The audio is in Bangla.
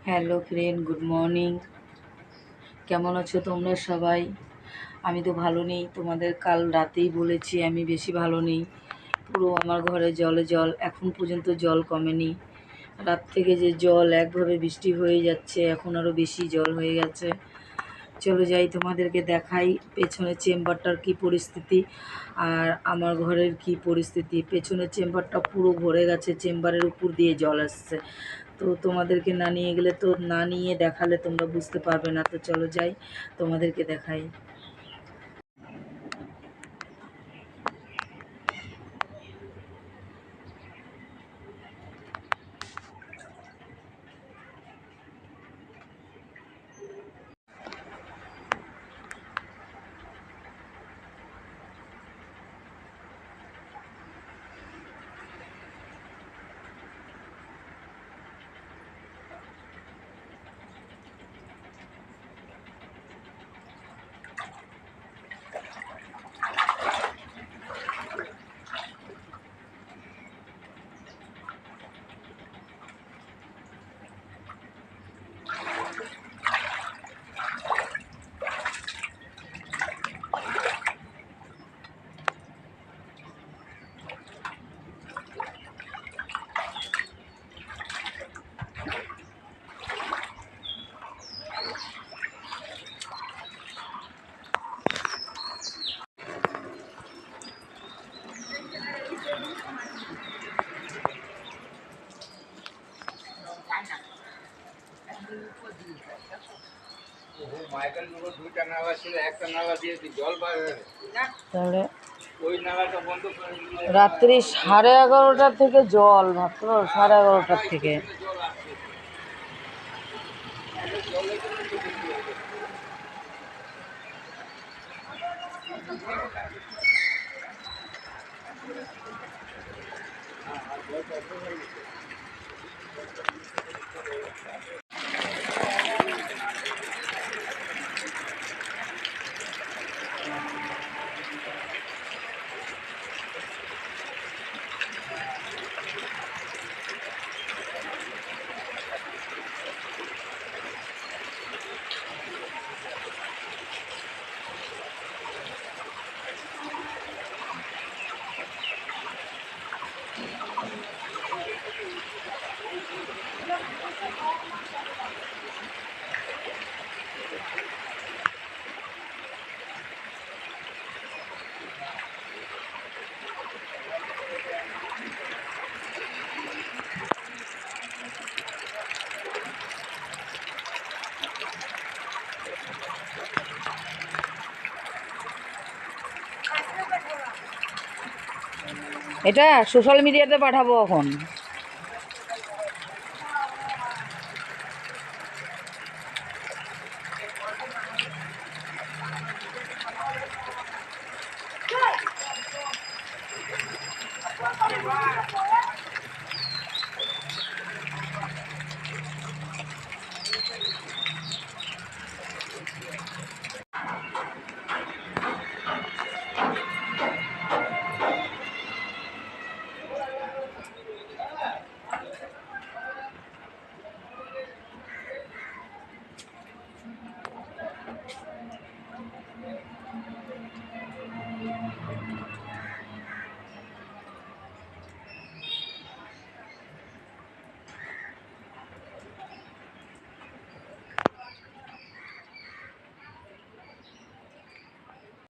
Hello friend, good morning. কেমন আছো তোমরা সবাই? আমি তো ভালো নেই, তোমাদের কাল রাতেই বলেছি আমি বেশি ভালো নেই। পুরো আমার ঘরে জলে জল, এখন পর্যন্ত জল কমেনি। রাত থেকে যে জল একভাবে বৃষ্টি হয়ে যাচ্ছে, এখন আরও বেশি জল হয়ে গেছে। চলে যাই, তোমাদেরকে দেখাই পেছনের চেম্বারটার কি পরিস্থিতি আর আমার ঘরের কি পরিস্থিতি। পেছনের চেম্বারটা পুরো ভরে গেছে, চেম্বারের উপর দিয়ে জল আসছে। তো তোমাদেরকে না নিয়ে গেলে, তো না নিয়ে দেখালে তোমরা বুঝতে পারবে না। তো চলো যাই, তোমাদেরকে দেখাই। তাহলে রাত্রি 11:30 থেকে জল, মাত্র 11:30 থেকে। এটা সোশ্যাল মিডিয়াতে পাঠাবো এখন।